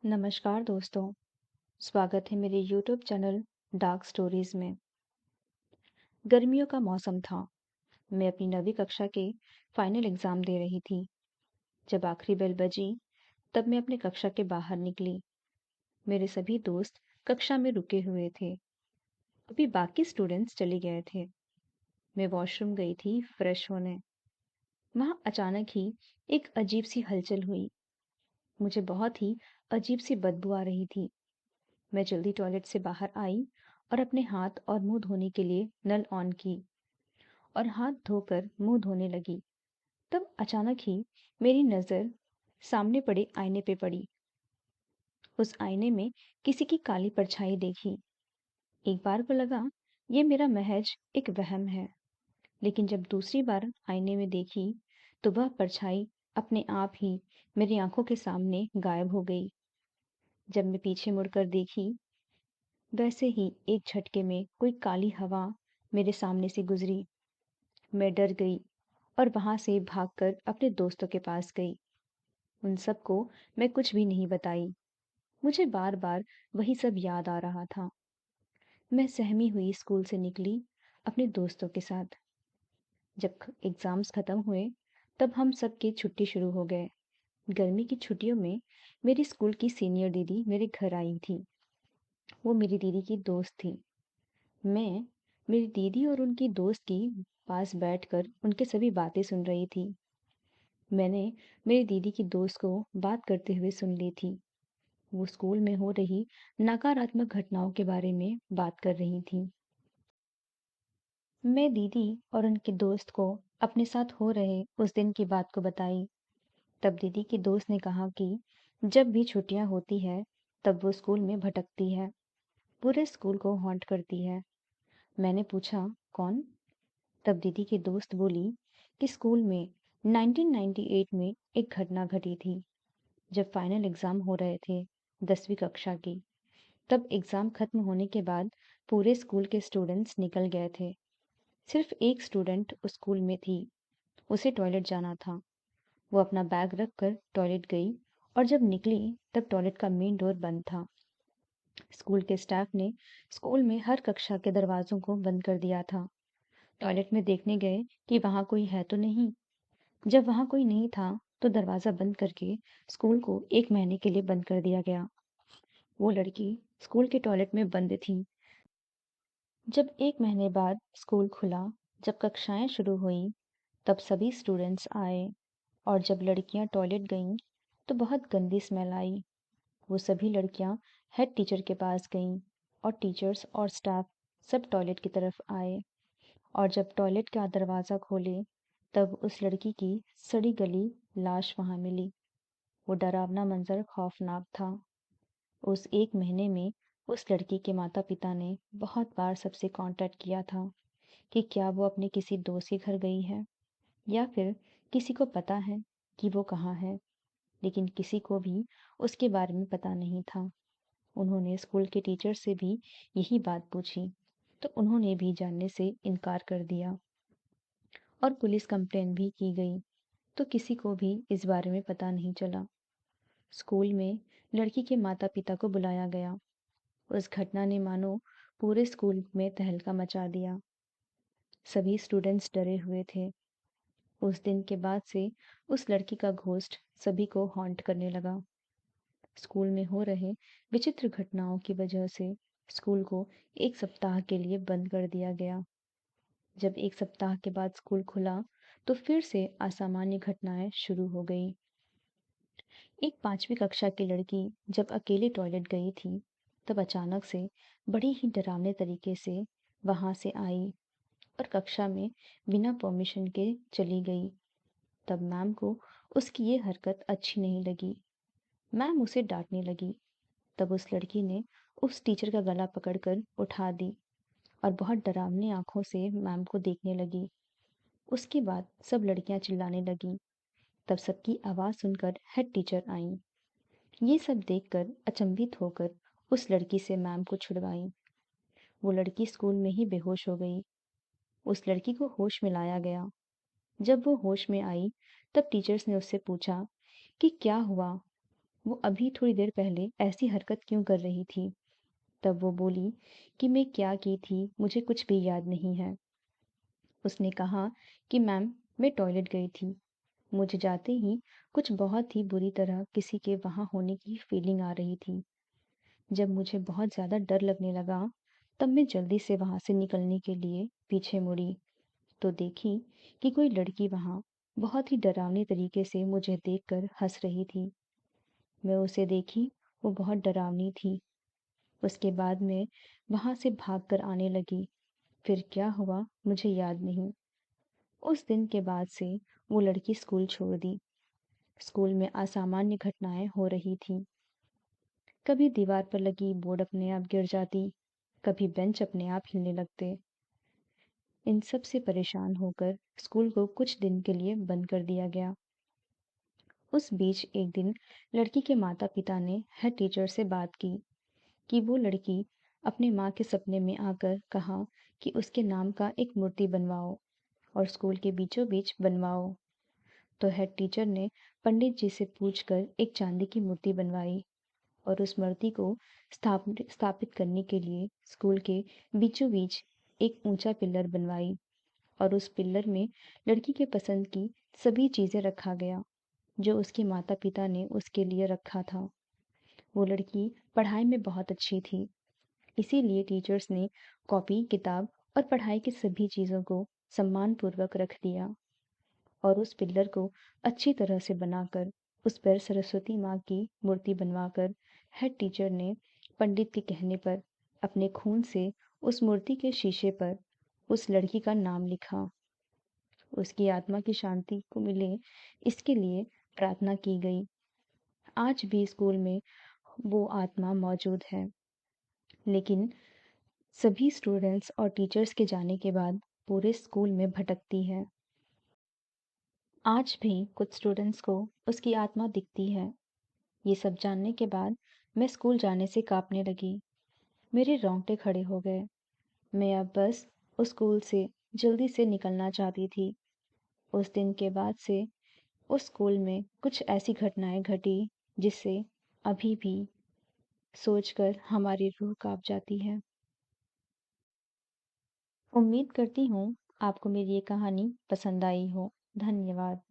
नमस्कार दोस्तों, स्वागत है मेरे YouTube चैनल डार्क स्टोरीज में। गर्मियों का मौसम था। मैं अपनी 9वीं कक्षा के फाइनल एग्जाम दे रही थी। जब आखिरी बेल बजी, तब मैं अपने कक्षा के बाहर निकली। मेरे सभी दोस्त कक्षा में रुके हुए थे। अभी बाकी स्टूडेंट्स चले गए थे। मैं वॉशरूम गई थी फ्रेश होने। वहां अचानक ही एक अजीब सी हलचल हुई। मुझे बहुत ही अजीब सी बदबू आ रही थी। मैं जल्दी टॉयलेट से बाहर आई और अपने हाथ और मुंह धोने के लिए नल ऑन की और हाथ धोकर मुंह धोने लगी। तब अचानक ही मेरी नजर सामने पड़े आईने पे पड़ी। उस आईने में किसी की काली परछाई देखी। एक बार को लगा ये मेरा महज एक वहम है, लेकिन जब दूसरी बार आईने में देखी तो वह परछाई अपने आप ही मेरी आंखों के सामने गायब हो गई। जब मैं पीछे मुड़कर देखी, वैसे ही एक झटके में कोई काली हवा मेरे सामने से गुजरी। मैं डर गई और वहां से भागकर अपने दोस्तों के पास गई। उन सबको मैं कुछ भी नहीं बताई। मुझे बार बार वही सब याद आ रहा था। मैं सहमी हुई स्कूल से निकली अपने दोस्तों के साथ। जब एग्जाम्स खत्म हुए, तब हम सबकी छुट्टी शुरू हो गए। गर्मी की छुट्टियों में मेरी स्कूल की सीनियर दीदी मेरे घर आई थी। वो मेरी दीदी की दोस्त थी। मैं मेरी दीदी और उनकी दोस्त की पास बैठकर उनके सभी बातें सुन रही थी। मैंने मेरी दीदी की दोस्त को बात करते हुए सुन ली थी। वो स्कूल में हो रही नकारात्मक घटनाओं के बारे में बात कर रही थी। मैं दीदी और उनके दोस्त को अपने साथ हो रहे उस दिन की बात को बताई। तब दीदी की दोस्त ने कहा कि जब भी छुट्टियां होती है, तब वो स्कूल में भटकती है, पूरे स्कूल को हॉन्ट करती है। मैंने पूछा, कौन? तब दीदी की दोस्त बोली कि स्कूल में 1998 में एक घटना घटी थी। जब फाइनल एग्जाम हो रहे थे 10वीं कक्षा की, तब एग्जाम खत्म होने के बाद पूरे स्कूल के स्टूडेंट्स निकल गए थे। सिर्फ एक स्टूडेंट उस स्कूल में थी। उसे टॉयलेट जाना था। वो अपना बैग रख कर टॉयलेट गई और जब निकली तब टॉयलेट का मेन डोर बंद था। स्कूल के स्टाफ ने स्कूल में हर कक्षा के दरवाजों को बंद कर दिया था। टॉयलेट में देखने गए कि वहां कोई है तो नहीं। जब वहां कोई नहीं था तो दरवाजा बंद करके स्कूल को 1 महीने के लिए बंद कर दिया गया। वो लड़की स्कूल के टॉयलेट में बंद थी। जब 1 महीने बाद स्कूल खुला, जब कक्षाएं शुरू हुई, तब सभी स्टूडेंट्स आए और जब लड़कियां टॉयलेट गईं तो बहुत गंदी स्मेल आई। वो सभी लड़कियां हेड टीचर के पास गईं और टीचर्स और स्टाफ सब टॉयलेट की तरफ आए और जब टॉयलेट का दरवाजा खोले तब उस लड़की की सड़ी गली लाश वहां मिली। वो डरावना मंजर खौफनाक था। उस 1 महीने में उस लड़की के माता पिता ने बहुत बार सबसे कांटेक्ट किया था कि क्या वो अपने किसी दोस्त के घर गई है या फिर किसी को पता है कि वो कहाँ है, लेकिन किसी को भी उसके बारे में पता नहीं था। उन्होंने स्कूल के टीचर से भी यही बात पूछी, तो उन्होंने भी जानने से इनकार कर दिया और पुलिस कंप्लेन भी की गई, तो किसी को भी इस बारे में पता नहीं चला। स्कूल में लड़की के माता पिता को बुलाया गया। उस घटना ने मानो पूरे स्कूल में तहलका मचा दिया। सभी स्टूडेंट्स डरे हुए थे। उस दिन के बाद से उस लड़की का घोस्ट सभी को हॉन्ट करने लगा। स्कूल में हो रहे विचित्र घटनाओं की वजह से स्कूल को 1 सप्ताह के लिए बंद कर दिया गया। जब 1 सप्ताह के बाद स्कूल खुला तो फिर से असामान्य घटनाएं शुरू हो गई। एक 5वीं कक्षा की लड़की जब अकेले टॉयलेट गई थी, तब अचानक से बड़ी ही डरावने तरीके से वहां से आई और कक्षा में बिना परमिशन के चली गई। तब मैम को उसकी ये हरकत अच्छी नहीं लगी। मैम उसे डांटने लगी। तब उस लड़की ने उस टीचर का गला पकड़कर उठा दी और बहुत डरावनी आंखों से मैम को देखने लगी। उसके बाद सब लड़कियां चिल्लाने लगीं। तब सबकी आवाज सुनकर हेड टीचर आईं। ये सब देखकर अचंभित होकर उस लड़की से मैम को छुड़वाई। वो लड़की स्कूल में ही बेहोश हो गई। उस लड़की को होश में लाया गया। जब वो होश में आई, तब टीचर्स ने उससे पूछा कि क्या हुआ। वो अभी थोड़ी देर पहले ऐसी हरकत क्यों कर रही थी। तब वो बोली कि मैं क्या की थी मुझे कुछ भी याद नहीं है। उसने कहा कि मैम, मैं टॉयलेट गई थी। मुझे जाते ही कुछ बहुत ही बुरी तरह किसी के वहां होने की फीलिंग आ रही थी। जब मुझे बहुत ज्यादा डर लगने लगा, तब मैं जल्दी से वहां से निकलने के लिए पीछे मुड़ी तो देखी कि कोई लड़की वहां बहुत ही डरावनी तरीके से मुझे देखकर हंस रही थी। मैं उसे देखी, वो बहुत डरावनी थी। उसके बाद मैं वहां से भागकर आने लगी। फिर क्या हुआ मुझे याद नहीं। उस दिन के बाद से वो लड़की स्कूल छोड़ दी। स्कूल में असामान्य घटनाएं हो रही थीं। कभी दीवार पर लगी बोर्ड अपने आप गिर जाती, कभी बेंच अपने आप हिलने लगते। इन सब से परेशान होकर स्कूल को कुछ दिन के लिए बंद कर दिया गया। उस बीच एक दिन लड़की के माता पिता ने हेड टीचर से बात की कि वो लड़की अपने माँ के सपने में आकर कहा कि उसके नाम का एक मूर्ति बनवाओ और स्कूल के बीचों बीच बनवाओ। तो हेड टीचर ने पंडित जी से पूछकर एक चांदी की मूर्ति बनवाई और उस मूर्ति को स्थापित करने के लिए स्कूल के बीचों बीच एक ऊंचा पिलर बनवाई और उस पिलर में लड़की के पसंद की सभी चीजें रखा गया जो उसके माता पिता ने उसके लिए रखा था। वो लड़की पढ़ाई में बहुत अच्छी थी, इसीलिए टीचर्स ने कॉपी किताब और पढ़ाई की सभी चीजों को सम्मानपूर्वक रख दिया और उस पिल्लर को अच्छी तरह से बनाकर उस पर सरस्वती माँ की मूर्ति बनवाकर हेड टीचर ने पंडित के कहने पर अपने खून से उस मूर्ति के शीशे पर उस लड़की का नाम लिखा। उसकी आत्मा की शांति को मिले, इसके लिए प्रार्थना की गई। आज भी स्कूल में वो आत्मा मौजूद है, लेकिन सभी स्टूडेंट्स और टीचर्स के जाने के बाद पूरे स्कूल में भटकती है। आज भी कुछ स्टूडेंट्स को उसकी आत्मा दिखती है। ये सब जानने के बाद मैं स्कूल जाने से कांपने लगी। मेरे रोंगटे खड़े हो गए। मैं अब बस उस स्कूल से जल्दी से निकलना चाहती थी। उस दिन के बाद से उस स्कूल में कुछ ऐसी घटनाएं घटी जिससे अभी भी सोचकर हमारी रूह कांप जाती है। उम्मीद करती हूँ आपको मेरी ये कहानी पसंद आई हो। धन्यवाद।